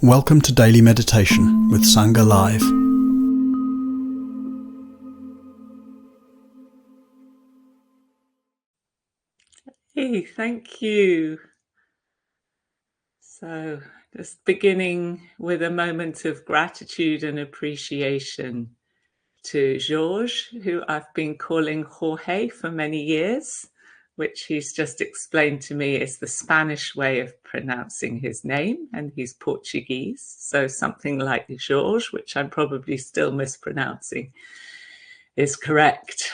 Welcome to Daily Meditation with Sangha Live. Hey, thank you. So, just beginning with a moment of gratitude and appreciation to George, who I've been calling Jorge for many years, which he's just explained to me is the Spanish way of pronouncing his name, and he's Portuguese. So something like George, which I'm probably still mispronouncing, is correct.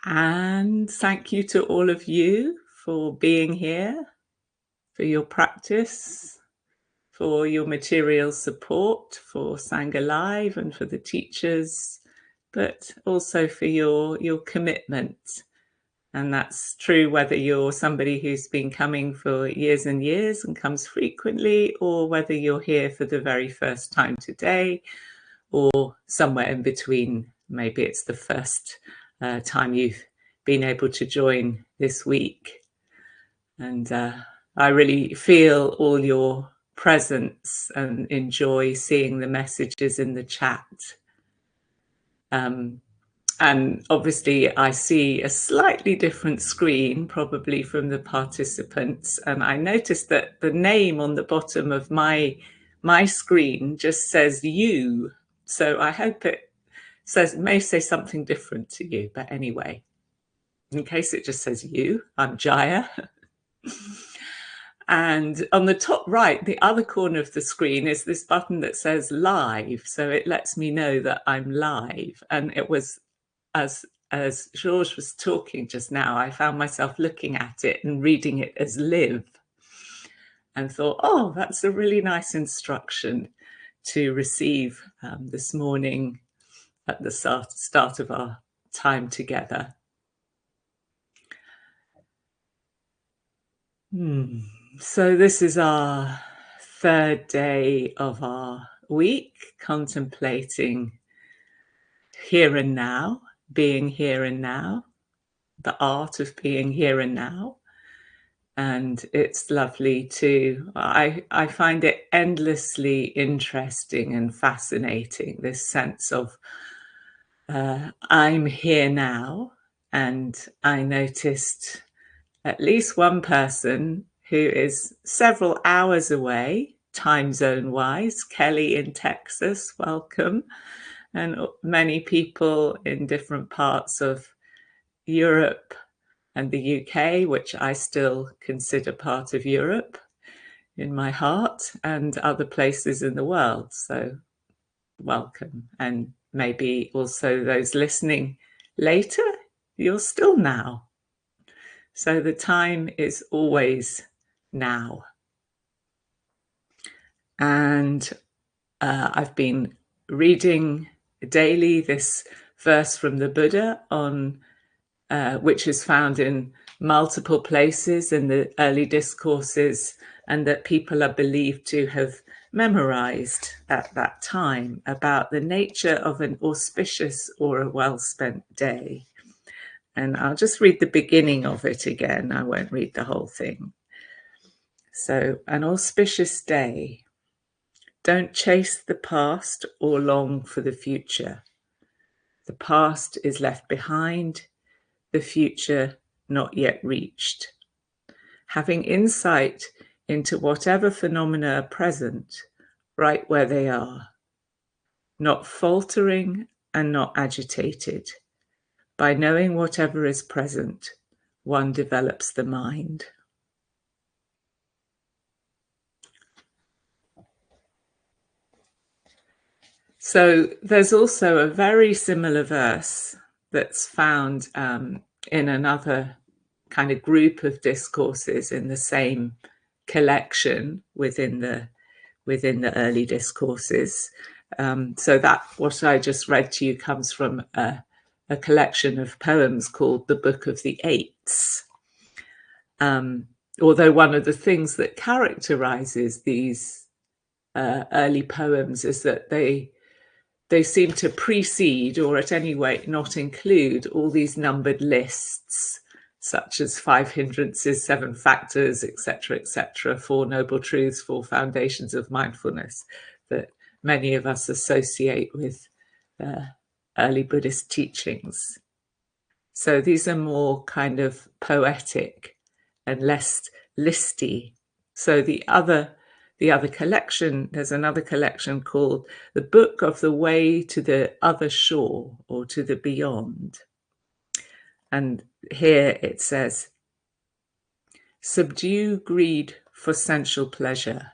And thank you to all of you for being here, for your practice, for your material support, for Sangha Live and for the teachers, but also for your commitment. And that's true whether you're somebody who's been coming for years and years and comes frequently, or whether you're here for the very first time today, or somewhere in between. Maybe it's the first time you've been able to join this week. And I really feel all your presence and enjoy seeing the messages in the chat. And obviously I see a slightly different screen, probably from the participants. And I noticed that the name on the bottom of my screen just says you. So I hope it may say something different to you. But anyway, in case it just says you, I'm Jaya. And on the top right, the other corner of the screen is this button that says live. So it lets me know that I'm live. And it was, as Georges was talking just now, I found myself looking at it and reading it as live, and thought, oh, that's a really nice instruction to receive this morning at the start of our time together. So this is our third day of our week, contemplating here and now, being here and now, the art of being here and now. And it's lovely to, I find it endlessly interesting and fascinating, this sense of I'm here now. And I noticed at least one person who is several hours away, time zone wise, Kelly in Texas, welcome. And many people in different parts of Europe and the UK, which I still consider part of Europe in my heart, and other places in the world. So welcome. And maybe also those listening later, you're still now. So the time is always now. And I've been reading daily this verse from the Buddha, on which is found in multiple places in the early discourses, and that people are believed to have memorized at that time, about the nature of an auspicious or a well-spent day. And I'll just read the beginning of it again. I won't read the whole thing. So, an auspicious day. Don't chase the past or long for the future. The past is left behind, the future not yet reached. Having insight into whatever phenomena are present, right where they are. Not faltering and not agitated. By knowing whatever is present, one develops the mind. So there's also a very similar verse that's found in another kind of group of discourses in the same collection within the early discourses. So that what I just read to you comes from a collection of poems called the Book of the Eights. Although one of the things that characterizes these early poems is that they seem to precede, or at any rate not include, all these numbered lists such as 5 hindrances, 7 factors, etc., 4 noble truths, 4 foundations of mindfulness that many of us associate with early Buddhist teachings. So these are more kind of poetic and less listy. So the other collection, there's another collection called The Book of the Way to the Other Shore, or to the Beyond. And here it says, subdue greed for sensual pleasure.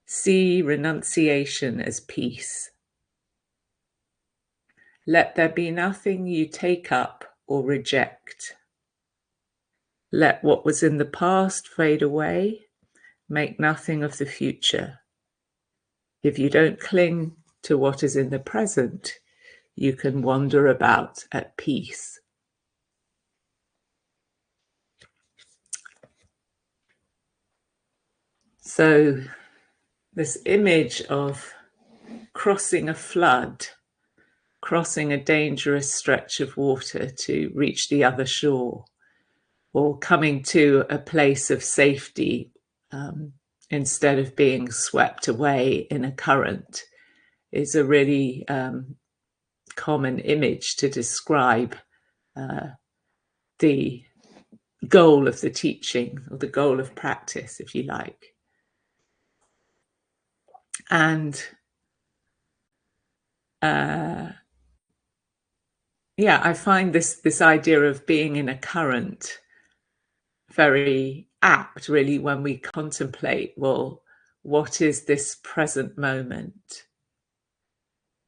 See renunciation as peace. Let there be nothing you take up or reject. Let what was in the past fade away. Make nothing of the future. If you don't cling to what is in the present, you can wander about at peace. So this image of crossing a flood, crossing a dangerous stretch of water to reach the other shore, or coming to a place of safety instead of being swept away in a current, is a really common image to describe the goal of the teaching, or the goal of practice, if you like. And yeah, I find this idea of being in a current very apt, really, when we contemplate, well, what is this present moment?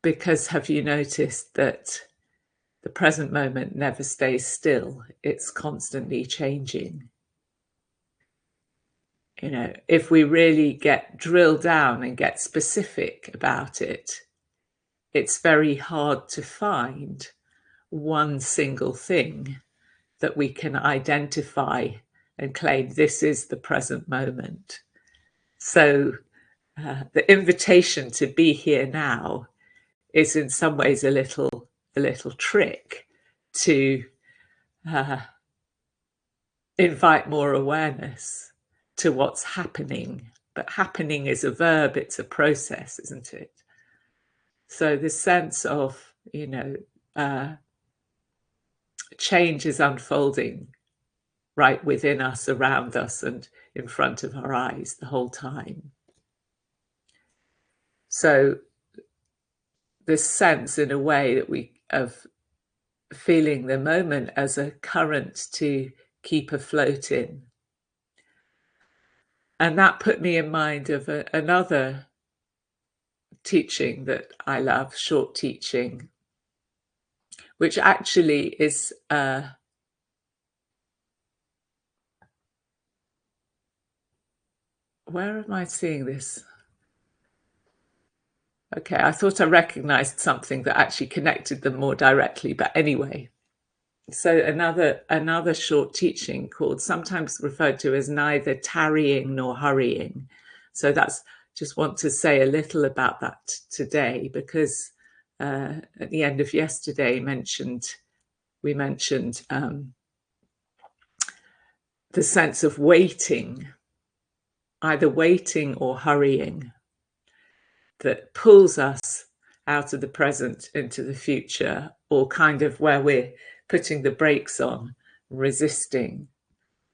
Because have you noticed that the present moment never stays still? It's constantly changing. You know, if we really drill down and get specific about it, it's very hard to find one single thing that we can identify and claim this is the present moment. So the invitation to be here now is in some ways a little trick to invite more awareness to what's happening. But happening is a verb, it's a process, isn't it? So this sense of, you know, change is unfolding right within us, around us, and in front of our eyes the whole time. So this sense, in a way, that of feeling the moment as a current to keep afloat in. And that put me in mind of another teaching that I love, short teaching, which actually is where am I seeing this? Okay, I thought I recognized something that actually connected them more directly, but anyway. So another short teaching called, sometimes referred to as neither tarrying nor hurrying. So that's, just want to say a little about that today, because at the end of yesterday we mentioned the sense of waiting, either waiting or hurrying, that pulls us out of the present into the future, or kind of where we're putting the brakes on, resisting.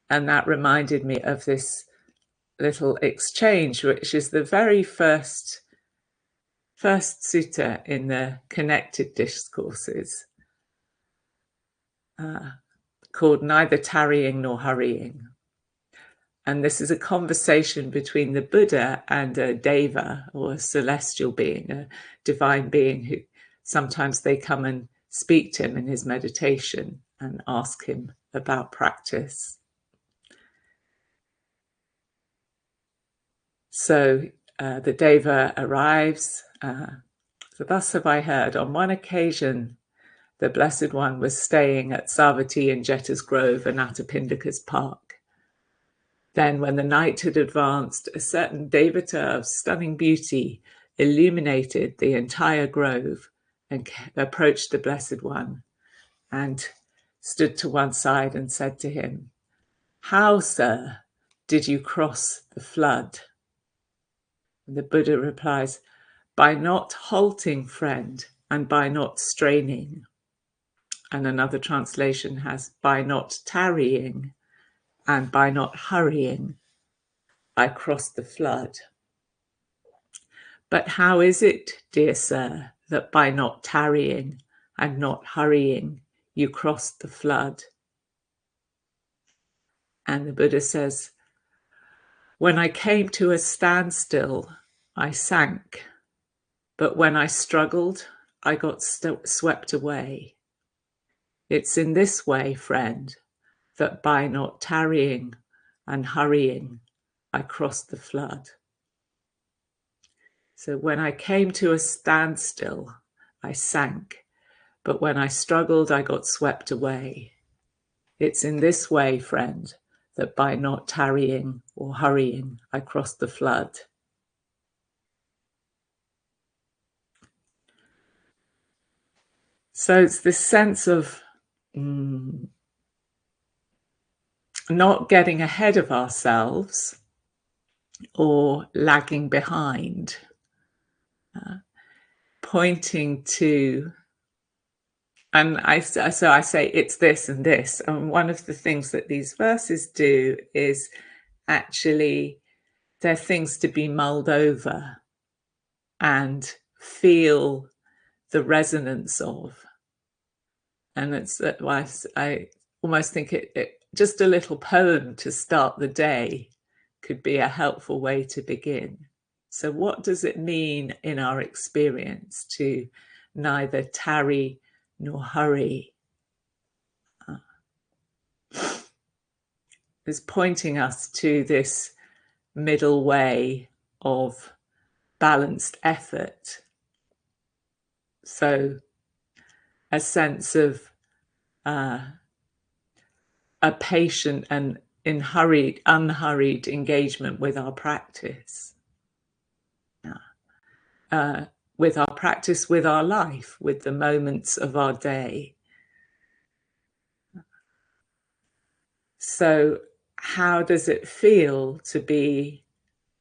And that reminded me of this little exchange, which is the very first sutta in the connected discourses, called Neither Tarrying Nor Hurrying. And this is a conversation between the Buddha and a deva, or a celestial being, a divine being, who sometimes they come and speak to him in his meditation and ask him about practice. So the deva arrives. So thus have I heard, on one occasion, the Blessed One was staying at Savatthi in Jeta's Grove and Anathapindika's Park. Then, when the night had advanced, a certain devata of stunning beauty illuminated the entire grove and approached the Blessed One and stood to one side and said to him, "How, sir, did you cross the flood?" And the Buddha replies, "By not halting, friend, and by not straining." And another translation has, "By not tarrying and by not hurrying, I crossed the flood." But how is it, dear sir, that by not tarrying and not hurrying, you crossed the flood? And the Buddha says, "When I came to a standstill, I sank. But when I struggled, I got swept away. It's in this way, friend, that by not tarrying and hurrying, I crossed the flood." So when I came to a standstill, I sank. But when I struggled, I got swept away. It's in this way, friend, that by not tarrying or hurrying, I crossed the flood. So it's this sense of not getting ahead of ourselves or lagging behind, pointing to, and I say it's this and this. And one of the things that these verses do is actually they're things to be mulled over and feel the resonance of. And it's why I almost think it just a little poem to start the day could be a helpful way to begin. So what does it mean in our experience to neither tarry nor hurry? It's pointing us to this middle way of balanced effort. So a sense of a patient and unhurried engagement with our practice. With our practice, with our life, with the moments of our day. So how does it feel to be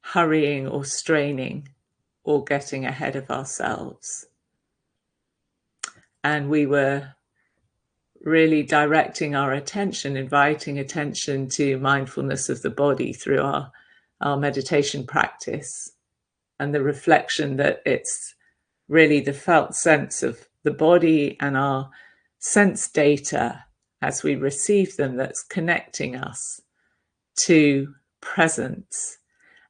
hurrying or straining or getting ahead of ourselves? And we were really directing our attention, inviting attention to mindfulness of the body through our meditation practice, and the reflection that it's really the felt sense of the body and our sense data as we receive them that's connecting us to presence.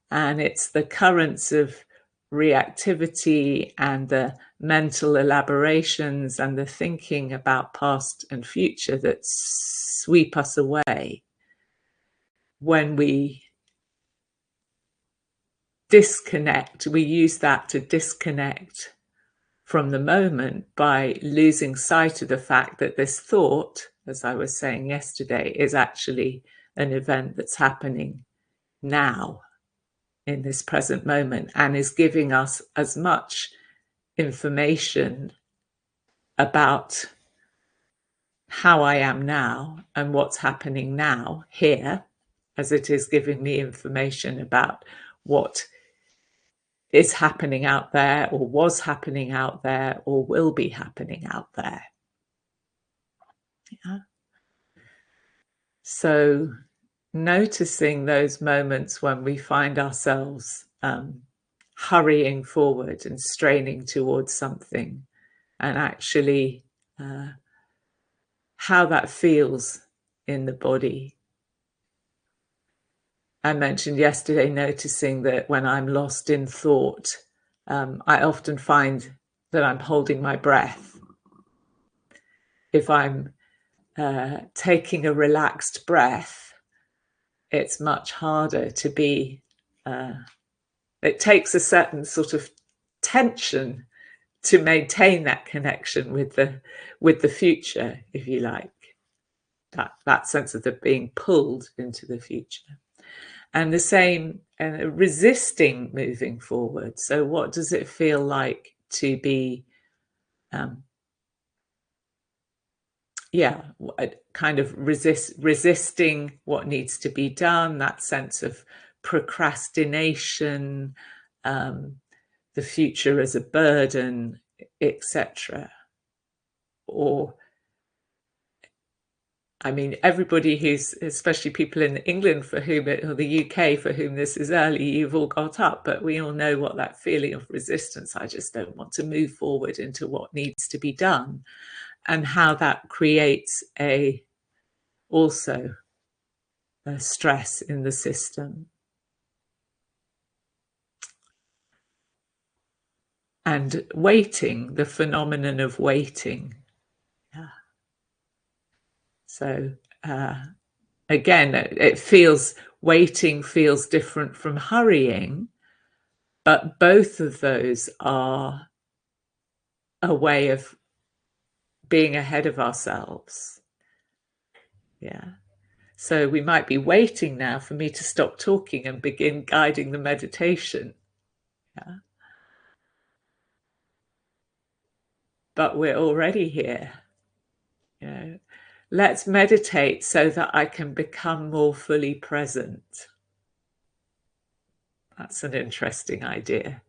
And it's the currents of reactivity and the mental elaborations and the thinking about past and future that sweep us away when we disconnect. We use that to disconnect from the moment by losing sight of the fact that this thought, as I was saying yesterday, is actually an event that's happening now in this present moment and is giving us as much information about how I am now and what's happening now here as it is giving me information about what is happening out there or was happening out there or will be happening out there. Yeah. So noticing those moments when we find ourselves hurrying forward and straining towards something, and actually how that feels in the body. I mentioned yesterday noticing that when I'm lost in thought, I often find that I'm holding my breath. If I'm taking a relaxed breath, it's much harder to be, it takes a certain sort of tension to maintain that connection with the future, if you like, that sense of the being pulled into the future. And the same, resisting moving forward. So what does it feel like to be kind of resisting what needs to be done, that sense of procrastination, the future as a burden, etc. Or, I mean, everybody who's, especially people in England for whom or the UK for whom this is early, you've all got up, but we all know what that feeling of resistance, I just don't want to move forward into what needs to be done, and how that creates also a stress in the system. And waiting, the phenomenon of waiting. Yeah. So again, waiting feels different from hurrying, but both of those are a way of being ahead of ourselves. Yeah. So we might be waiting now for me to stop talking and begin guiding the meditation. Yeah. But we're already here. You know, let's meditate so that I can become more fully present. That's an interesting idea.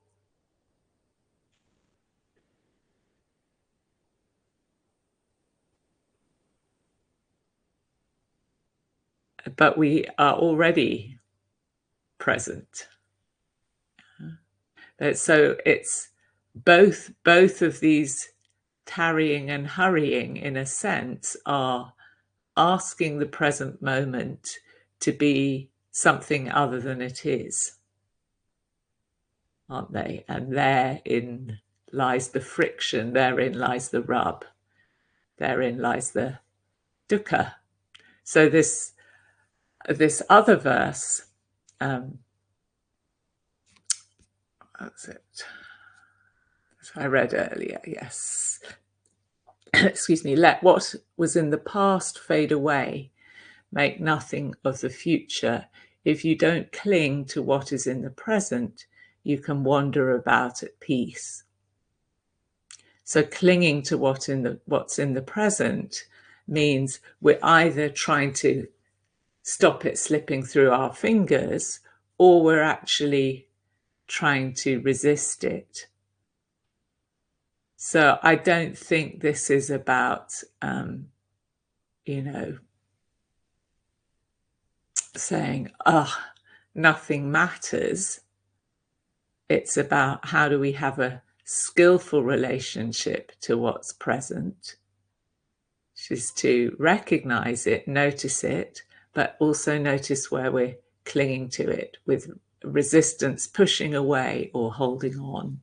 But we are already present. So it's both of these, tarrying and hurrying, in a sense, are asking the present moment to be something other than it is, aren't they? And therein lies the friction, therein lies the rub, therein lies the dukkha. So this other verse, that's it, I read earlier, yes. Excuse me. Let what was in the past fade away. Make nothing of the future. If you don't cling to what is in the present, you can wander about at peace. So clinging to what's in the present means we're either trying to stop it slipping through our fingers, or we're actually trying to resist it. So I don't think this is about, saying, nothing matters. It's about how do we have a skillful relationship to what's present, which is to recognize it, notice it, but also notice where we're clinging to it with resistance, pushing away or holding on.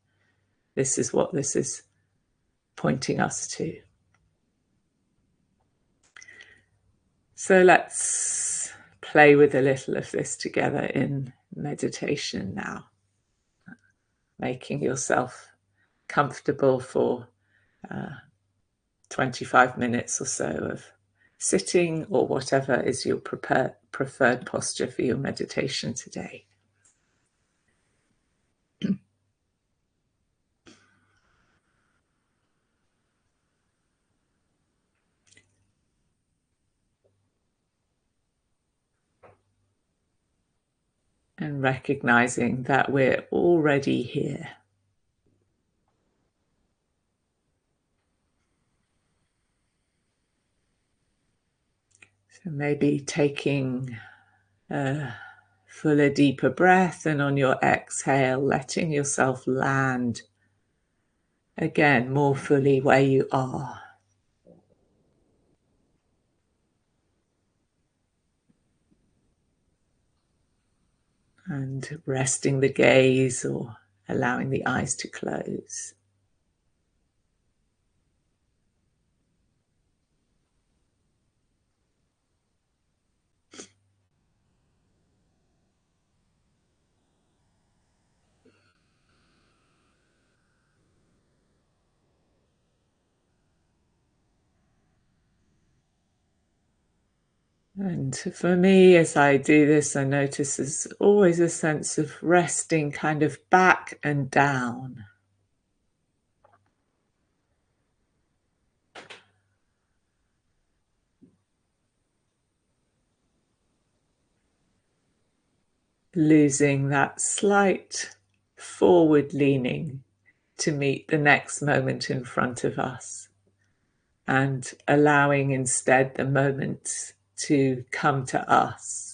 This is what this is pointing us to. So let's play with a little of this together in meditation now, making yourself comfortable for 25 minutes or so of sitting, or whatever is your preferred posture for your meditation today. And recognizing that we're already here. So maybe taking a fuller, deeper breath, and on your exhale, letting yourself land again more fully where you are. And resting the gaze or allowing the eyes to close. And for me, as I do this, I notice there's always a sense of resting kind of back and down. losing that slight forward leaning to meet the next moment in front of us, and allowing instead the moment to come to us.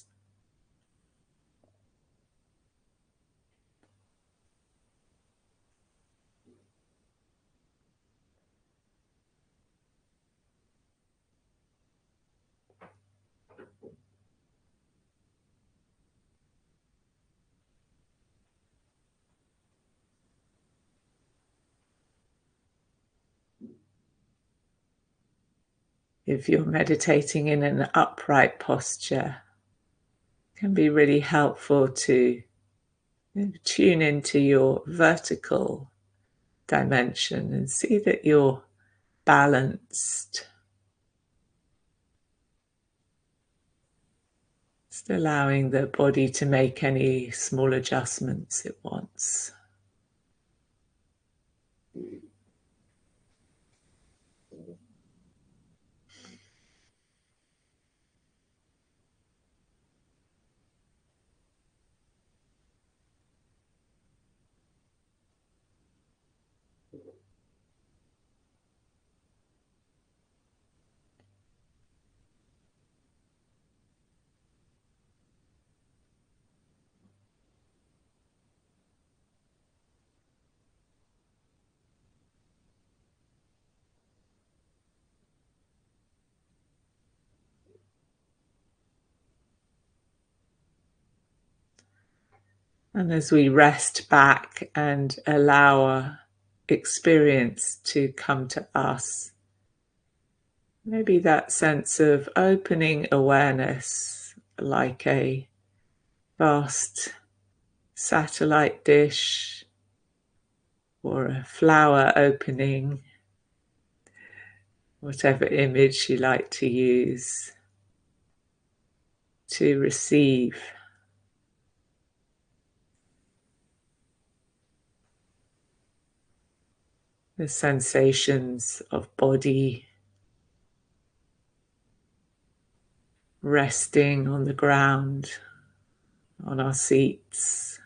If you're meditating in an upright posture, it can be really helpful to tune into your vertical dimension and see that you're balanced, just allowing the body to make any small adjustments it wants. And as we rest back and allow our experience to come to us, maybe that sense of opening awareness, like a vast satellite dish or a flower opening, whatever image you like to use, to receive the sensations of body resting on the ground, on our seats.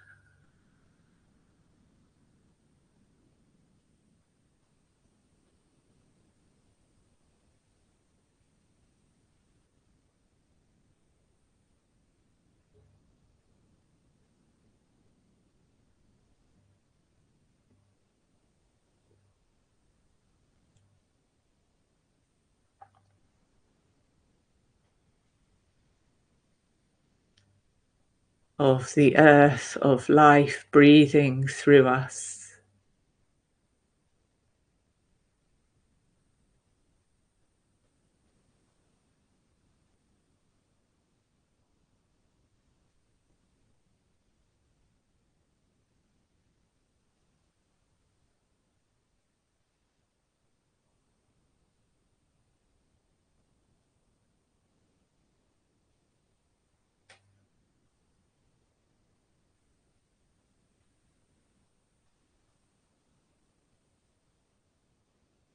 Of the earth, of life breathing through us.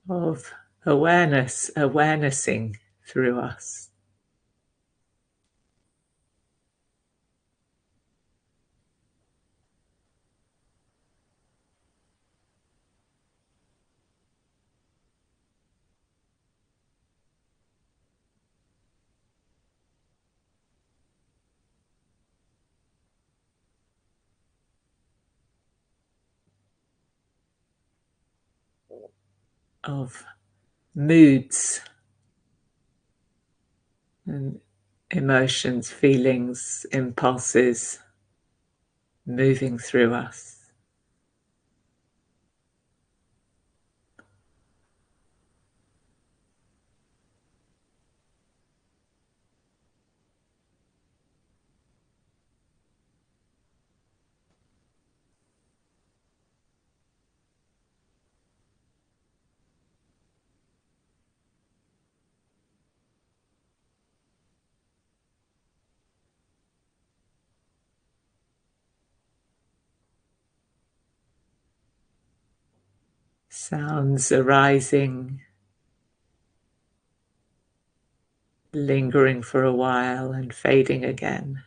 Of awarenessing through us. Of moods and emotions, feelings, impulses moving through us. Sounds arising, lingering for a while and fading again.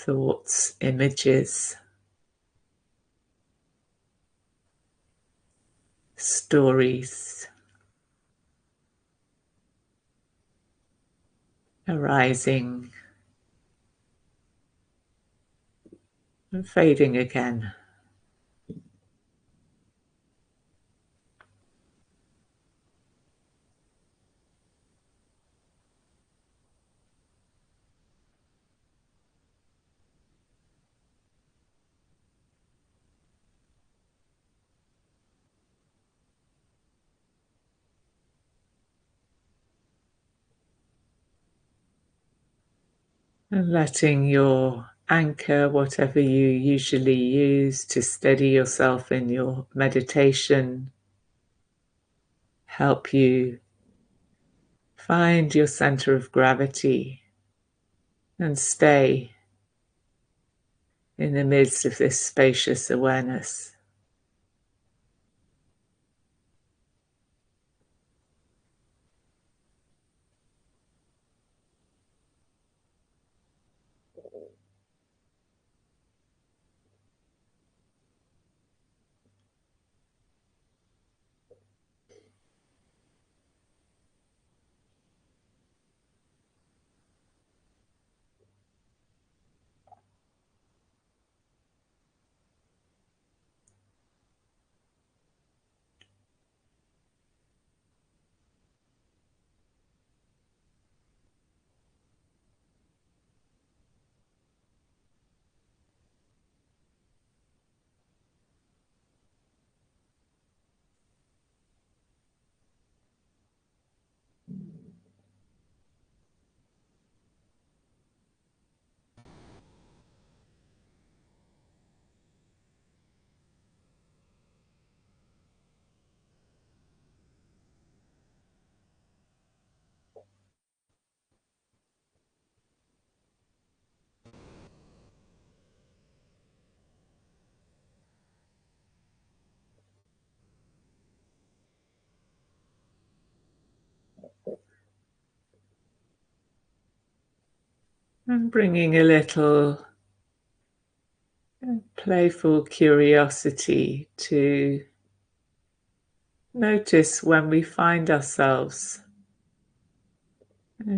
thoughts, images, stories arising and fading again. And letting your anchor, whatever you usually use to steady yourself in your meditation, help you find your center of gravity and stay in the midst of this spacious awareness. And bringing a little playful curiosity to notice when we find ourselves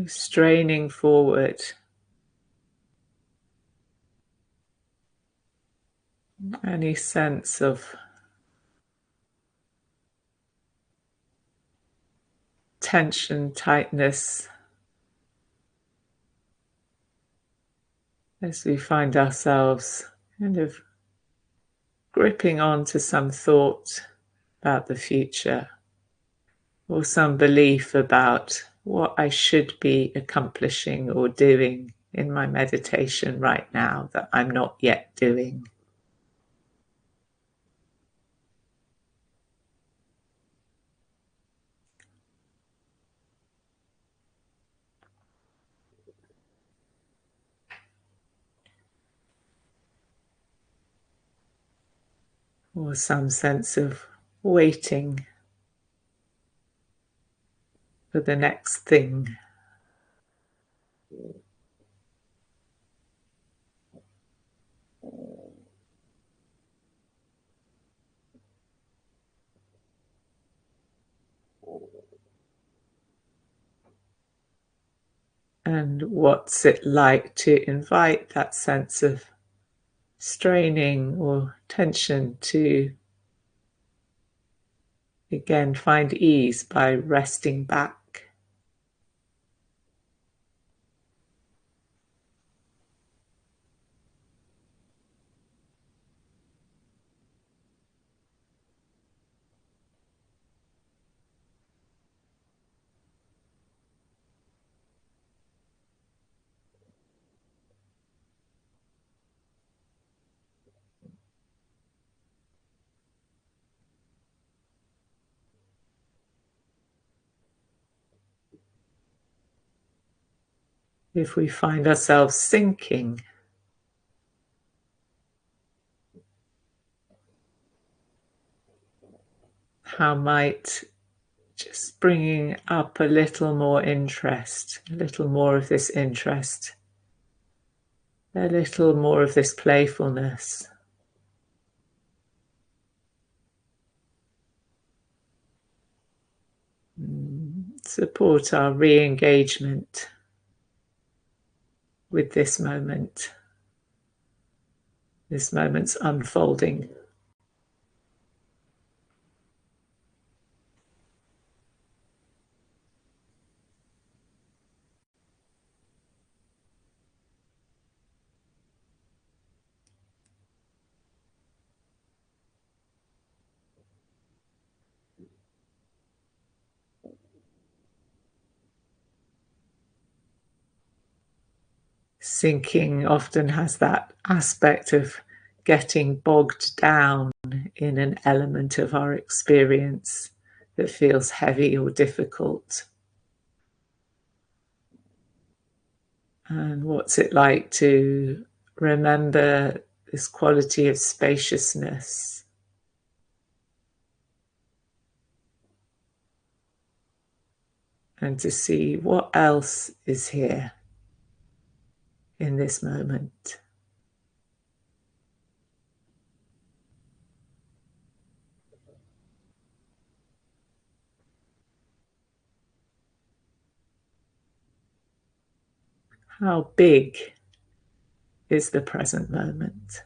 straining forward, any sense of tension, tightness, as we find ourselves kind of gripping on to some thought about the future or some belief about what I should be accomplishing or doing in my meditation right now that I'm not yet doing. Or some sense of waiting for the next thing. And what's it like to invite that sense of straining or tension to again find ease by resting back. If we find ourselves sinking, how might just bringing up a little more interest, a little more of this interest a little more of this playfulness. Support our re-engagement with this moment's unfolding. Sinking often has that aspect of getting bogged down in an element of our experience that feels heavy or difficult. And what's it like to remember this quality of spaciousness and to see what else is here in this moment. How big is the present moment?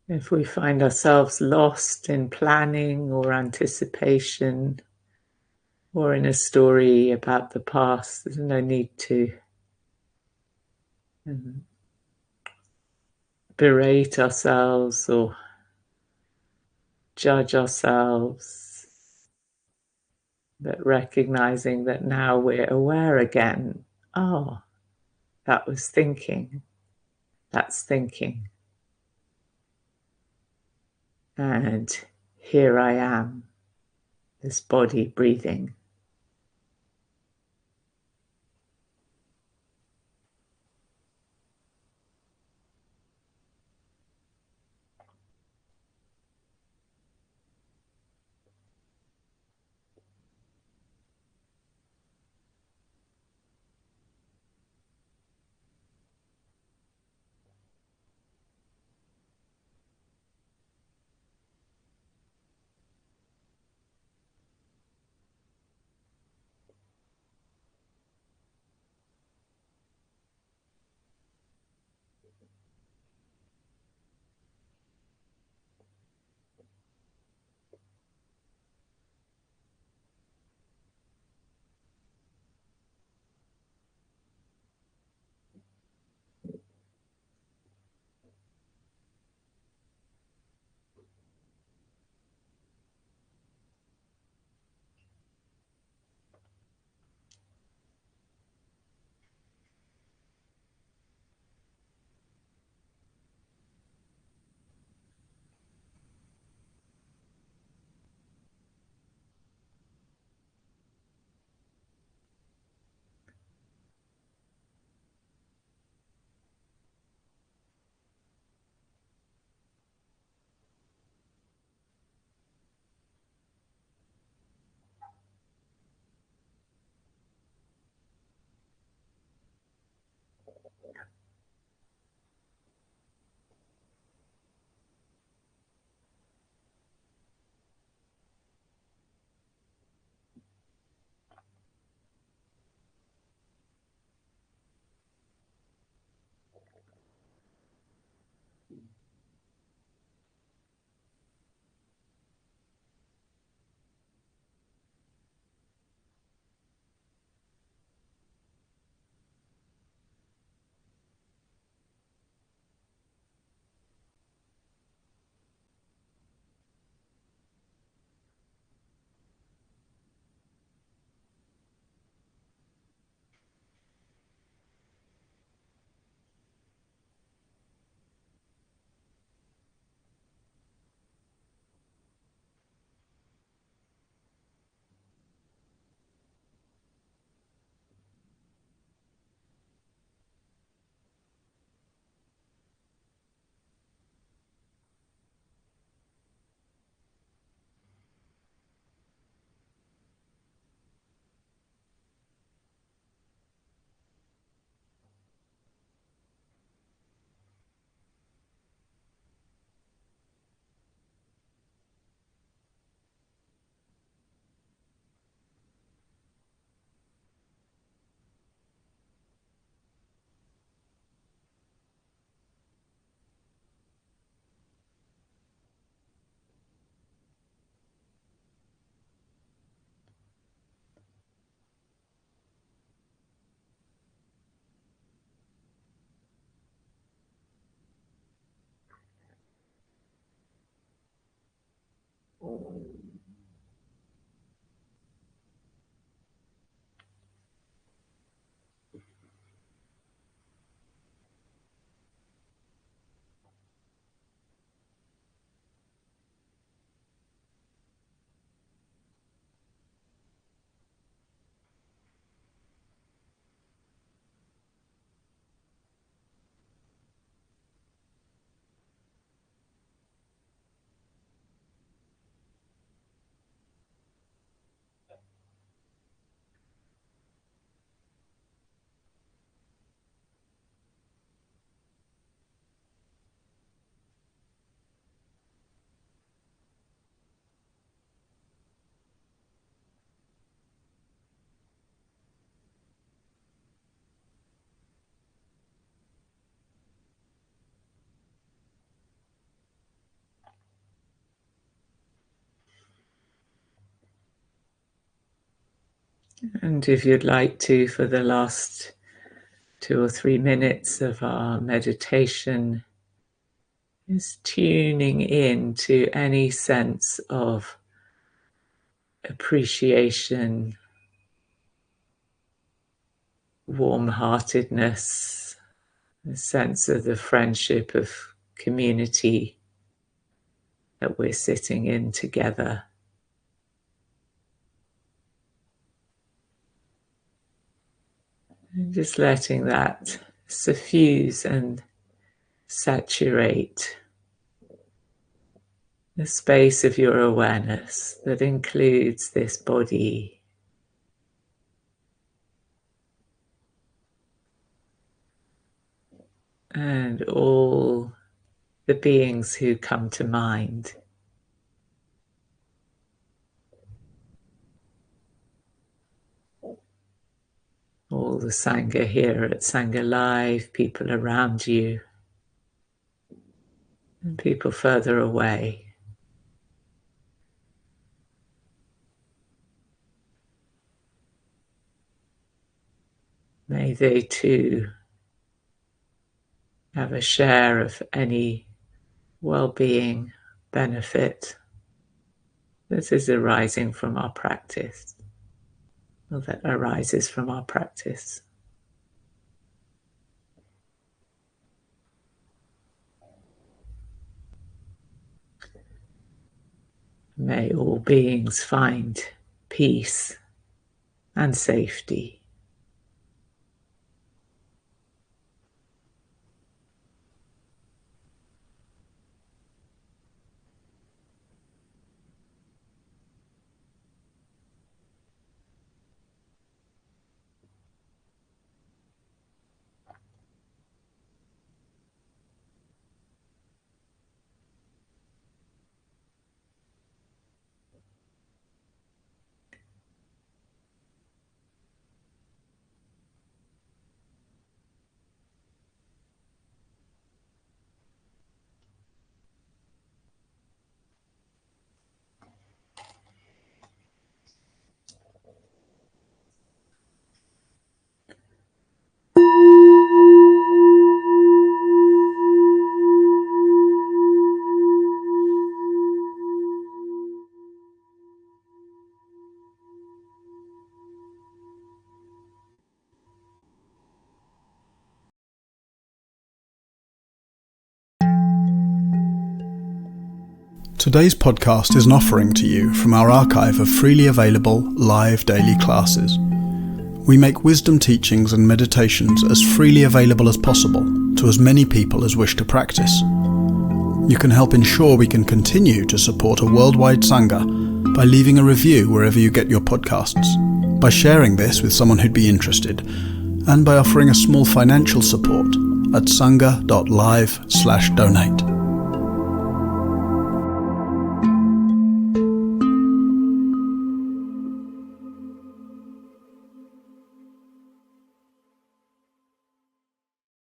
If we find ourselves lost in planning or anticipation or in a story about the past, there's no need to berate ourselves or judge ourselves, but recognizing that now we're aware again. Oh, that was thinking. That's thinking. And here I am, this body breathing. And if you'd like to, for the last 2 or 3 minutes of our meditation, is tuning in to any sense of appreciation, warm-heartedness, a sense of the friendship of community that we're sitting in together. And just letting that suffuse and saturate the space of your awareness that includes this body, and all the beings who come to mind. All the Sangha here at Sangha Live, people around you, and people further away. May they too have a share of any well-being benefit that is arising from our practice, or that arises from our practice. May all beings find peace and safety. Today's podcast is an offering to you from our archive of freely available live daily classes. We make wisdom teachings and meditations as freely available as possible to as many people as wish to practice. You can help ensure we can continue to support a worldwide Sangha by leaving a review wherever you get your podcasts, by sharing this with someone who'd be interested, and by offering a small financial support at sangha.live/donate.